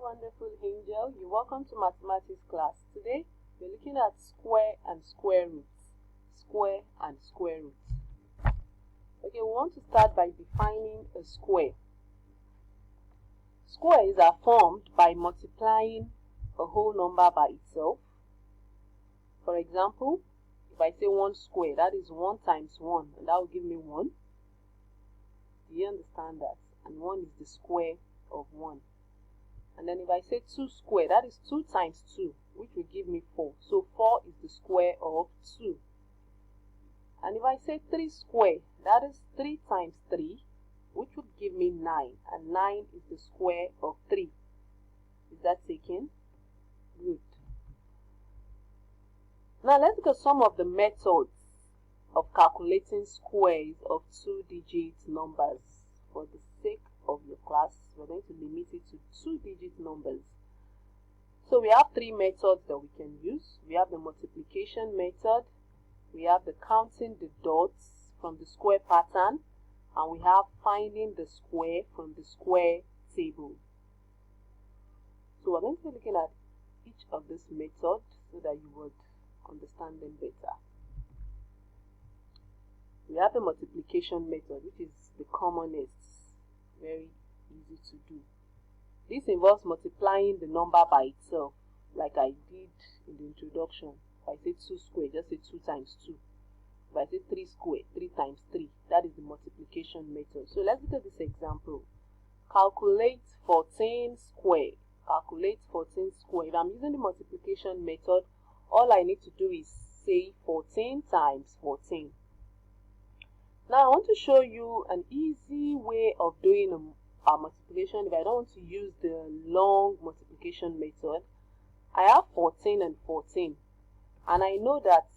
wonderful angel. You're welcome to mathematics class. Today we're looking at square and square roots. Square and square roots. Okay, we want to start by defining a square. Squares are formed by multiplying a whole number by itself. For example, if I say 1 square, that is 1 times 1, and that will give me 1. Do you understand that? And 1 is the square of 1. And then if I say 2 square, that is 2 times 2, which will give me 4. So 4 is the square of 2. And if I say 3 square, that is 3 times 3, which would give me 9. And 9 is the square of 3. Is that taken? Good. Now let's look at some of the methods of calculating squares of 2-digit numbers. For the sake of your class, we're going to limit it to 2-digit numbers. So we have 3 methods that we can use. We have the multiplication method, we have the counting the dots from the square pattern, and we have finding the square from the square table. So we're going to be looking at each of these methods so that you would understand them better. We have the multiplication method, which is the commonest, very easy to do. This involves multiplying the number by itself, like I did in the introduction. If I say 2 square, just say 2 times 2. If I say 3 square, 3 times 3. That is the multiplication method. So let's look at this example. Calculate 14 square. Calculate 14 square. If I'm using the multiplication method, all I need to do is say 14 times 14. Now I want to show you an easy way of doing a multiplication if I don't want to use the long multiplication method. I have 14 and 14, and I know that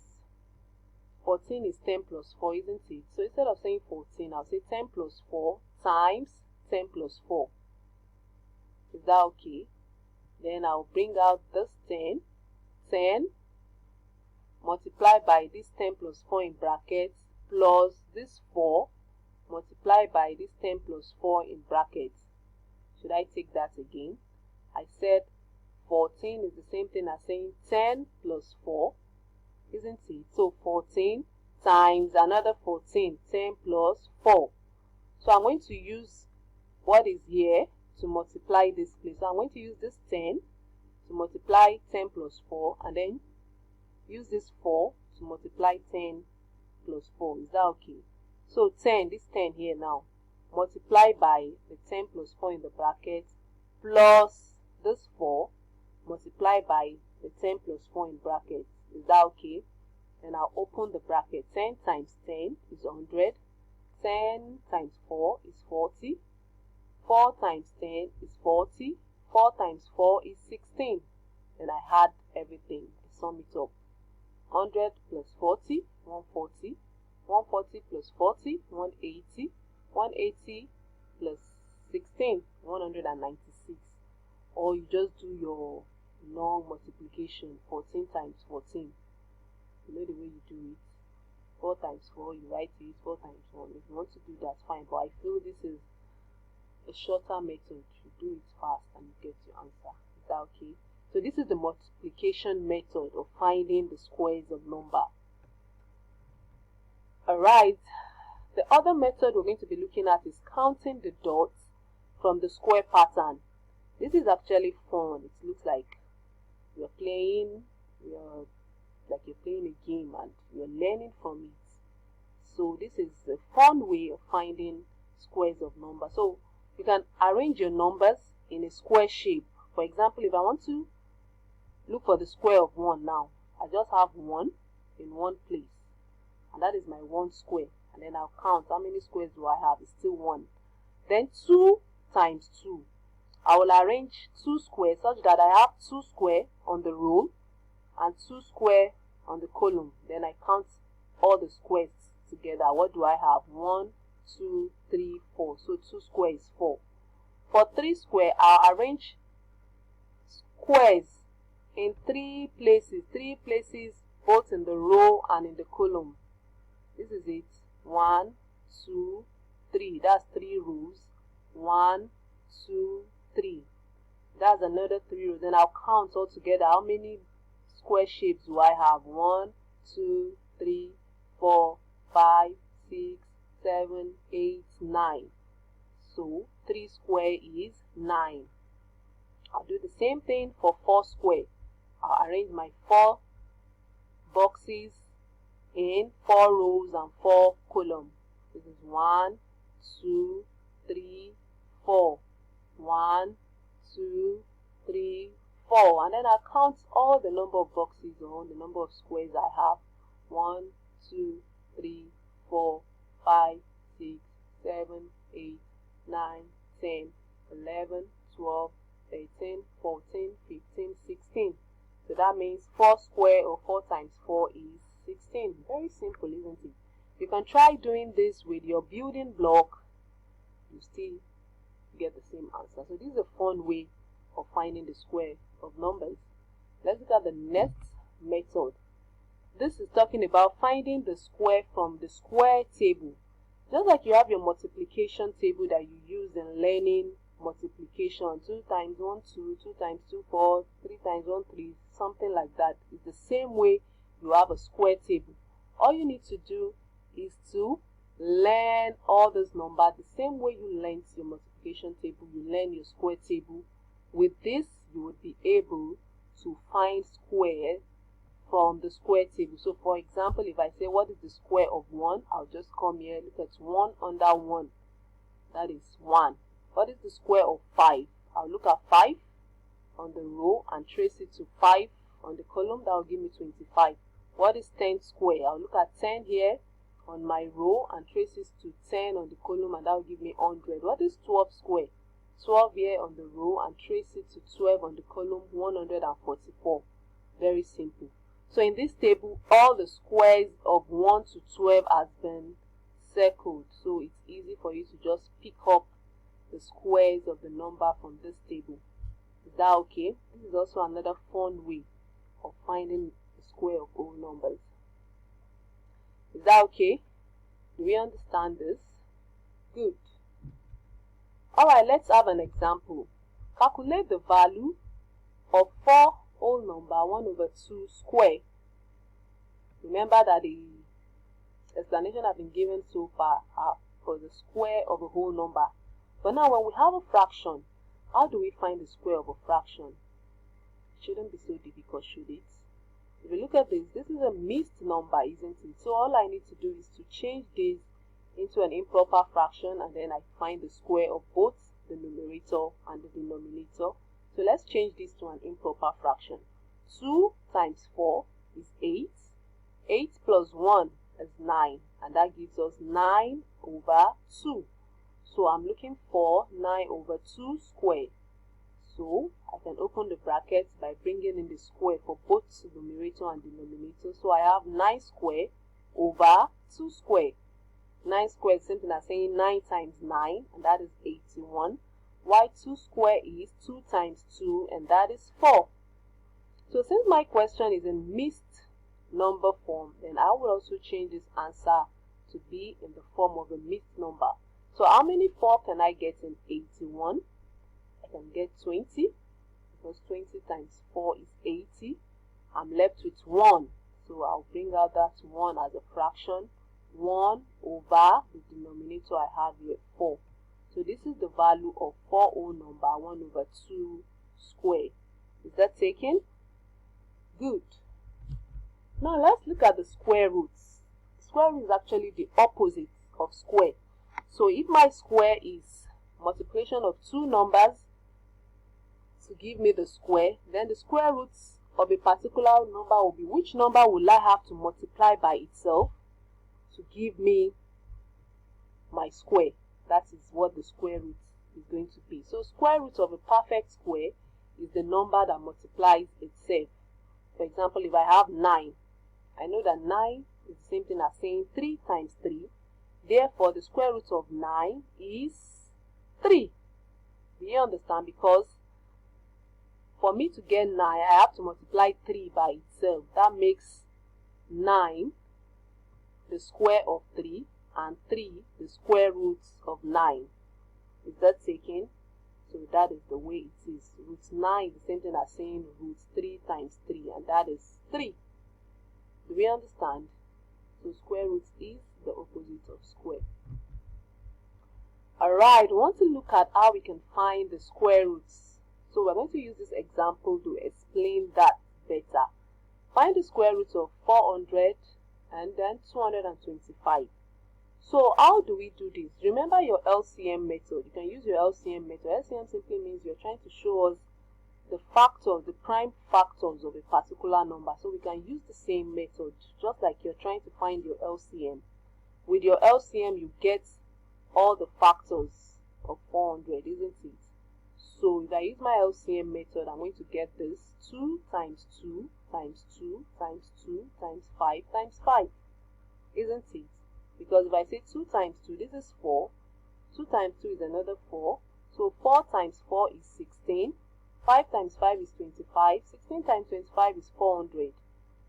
14 is 10 plus 4, isn't it? So instead of saying 14, I'll say 10 plus 4 times 10 plus 4. Is that okay? Then I'll bring out this 10 multiplied by this 10 plus 4 in brackets, plus this 4 multiplied by this 10 plus 4 in brackets. Should I take that again? I said 14 is the same thing as saying 10 plus 4, isn't it? So 14 times another 14, 10 plus 4. So I'm going to use what is here to multiply this place. So I'm going to use this 10 to multiply 10 plus 4, and then use this 4 to multiply 10 plus 4. Is that okay? So 10, this 10 here now, multiply by the 10 plus 4 in the bracket, plus this 4, multiply by the 10 plus 4 in bracket. Is that okay? Then I'll open the bracket. 10 times 10 is 100. 10 times 4 is 40. 4 times 10 is 40. 4 times 4 is 16. Then I add everything. I sum it up. 100 plus 40, 140. 140 plus 40, 180. 180 plus 16, 196. Or you just do your long multiplication, 14 times 14. You know the way you do it. 4 times 4, you write it 4 times 1. If you want to do that, fine. But I feel this is a shorter method. You do it fast and you get your answer. Is that okay? So this is the multiplication method of finding the squares of number. Alright, the other method we're going to be looking at is counting the dots from the square pattern. This is actually fun. It looks like you're playing a game and you're learning from it. So this is a fun way of finding squares of numbers. So you can arrange your numbers in a square shape. For example, if I want to look for the square of 1 now, I just have 1 in one place. And that is my 1 square. And then I'll count how many squares do I have. It's still 1. Then 2 times 2. I will arrange 2 squares such that I have 2 square on the row and 2 square on the column. Then I count all the squares together. What do I have? 1, 2, 3, 4. So 2 square is 4. For 3 square, I'll arrange squares in 3 places. 3 places both in the row and in the column. This is it. 1, 2, 3. That's 3 rows. 1, 2, 3. That's another 3 rows. Then I'll count all together. How many square shapes do I have? 1, 2, 3, 4, 5, 6, 7, 8, 9. So 3 square is 9. I'll do the same thing for 4 square. I'll arrange my 4 boxes in 4 rows and 4 columns. This is 1, 2, 3, 4. 1, 2, 3, 4. And then I'll count all the number of boxes or the number of squares I have. 1, 2, 3, 4, 5, 6, 7, 8, 9, 10, 11, 12, 13, 14, 15, 16. So that means 4 square or 4 times 4 is 16. Very simple, isn't it? You can try doing this with your building block. You still get the same answer. So this is a fun way of finding the square of numbers. Let's look at the next method. This is talking about finding the square from the square table. Just like you have your multiplication table that you use in learning multiplication, 2 times 1 2, 2 times 2 4, 3 times 1 3, something like that. It's the same way you have a square table. All you need to do is to learn all these numbers the same way you learned your multiplication table, you learn your square table. With this, you would be able to find squares from the square table. So for example, if I say what is the square of 1, I'll just come here, look at 1 under 1. That is 1. What is the square of 5? I'll look at 5 on the row and trace it to 5 on the column. That will give me 25. What is 10 square? I'll look at 10 here on my row and trace it to 10 on the column, and that will give me 100. What is 12 square? 12 here on the row and trace it to 12 on the column, 144. Very simple. So in this table, all the squares of 1 to 12 has been circled. So it's easy for you to just pick up the squares of the number from this table. Is that okay? This is also another fun way of finding the square of all numbers. Is that okay? Do we understand this? Good. Alright, let's have an example. Calculate the value of 4 whole number 1 over 2 square. Remember that the explanation I've been given so far are for the square of a whole number. But now when we have a fraction, how do we find the square of a fraction? It shouldn't be so difficult, should it? If you look at this, this is a mixed number, isn't it? So all I need to do is to change this into an improper fraction, and then I find the square of both the numerator and the denominator. So let's change this to an improper fraction. 2 times 4 is 8. 8 plus 1 is 9, and that gives us 9 over 2. So I'm looking for 9 over 2 square. So I can open the brackets by bringing in the square for both the numerator and denominator. So I have 9 square over 2 square. 9 square is something as saying 9 times 9, and that is 81. While 2 square is 2 times 2, and that is 4. So since my question is in mixed number form, then I will also change this answer to be in the form of a mixed number. So how many 4 can I get in 81? I can get 20, because 20 times 4 is 80. I'm left with 1. So I'll bring out that 1 as a fraction. 1 over the denominator I have here, 4. So this is the value of 4 whole number 1 over 2 square. Is that taken? Good. Now let's look at the square roots. Square root is actually the opposite of square. So if my square is multiplication of 2 numbers to give me the square, then the square roots of a particular number will be which number will I have to multiply by itself to give me my square. That is what the square root is going to be. So square root of a perfect square is the number that multiplies itself. For example, if I have 9, I know that 9 is the same thing as saying 3 times 3. Therefore, the square root of 9 is 3. Do you understand? Because for me to get 9, I have to multiply 3 by itself. That makes 9 the square of 3, and 3 the square root of 9. Is that taken? So that is the way it is. Root 9 is the same thing as saying root 3 times 3, and that is 3. Do we understand? So square root is the opposite of square. Alright, we want to look at how we can find the square roots. So we're going to use this example to explain that better. Find the square root of 400 and then 225. So how do we do this? Remember your LCM method. You can use your LCM method. LCM simply means you're trying to show us the factors, the prime factors of a particular number. So we can use the same method, just like you're trying to find your LCM. With your LCM, you get all the factors of 400, isn't it? So if I use my LCM method, I'm going to get this 2 times 2 times 2 times 2 times 5 times 5, isn't it? Because if I say 2 times 2, this is 4. 2 times 2 is another 4. So 4 times 4 is 16. 5 times 5 is 25. 16 times 25 is 400.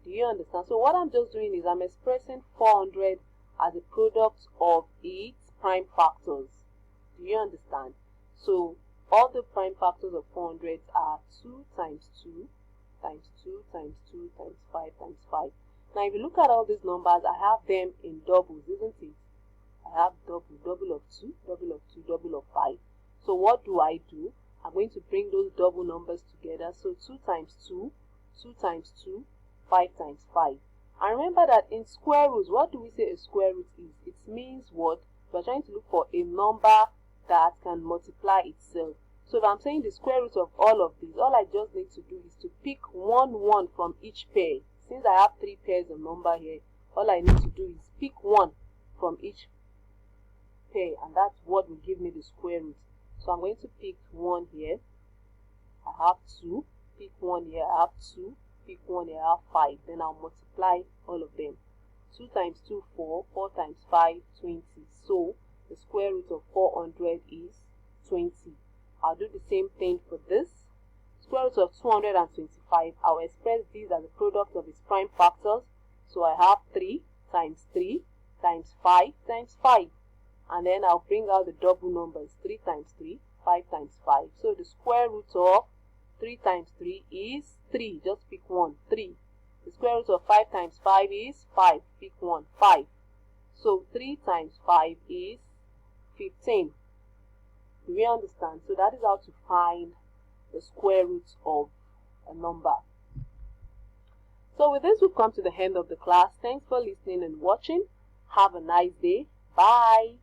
Do you understand? So what I'm just doing is I'm expressing 400 as a product of its prime factors. Do you understand? So all the prime factors of 400 are 2 times 2 times 2 times 2 times 5 times 5. Now if you look at all these numbers, I have them in doubles, isn't it? I have double of 2, double of 2, double of 5. So what do? I'm going to bring those double numbers together. So 2 times 2, 2 times 2, 5 times 5. And remember that in square roots, what do we say a square root is? It means what? We're trying to look for a number that can multiply itself. So if I'm saying the square root of all of these, all I just need to do is to pick one from each pair. Since I have 3 pairs of number here, all I need to do is pick one from each pair, and that's what will give me the square root. So I'm going to pick 1 here, I have 2, pick 1 here, I have 2, pick 1 here, I have 5. Then I'll multiply all of them. 2 times 2, 4, 4 times 5, 20. So the square root of 400 is 20. I'll do the same thing for this. Square root of 225, I'll express these as a product of its prime factors. So I have 3 times 3 times 5 times 5. And then I'll bring out the double numbers, 3 times 3, 5 times 5. So the square root of 3 times 3 is 3. Just pick 1, 3. The square root of 5 times 5 is 5. Pick 1, 5. So 3 times 5 is 15. Do we understand? So that is how to find the square root of a number. So with this, we've come to the end of the class. Thanks for listening and watching. Have a nice day. Bye.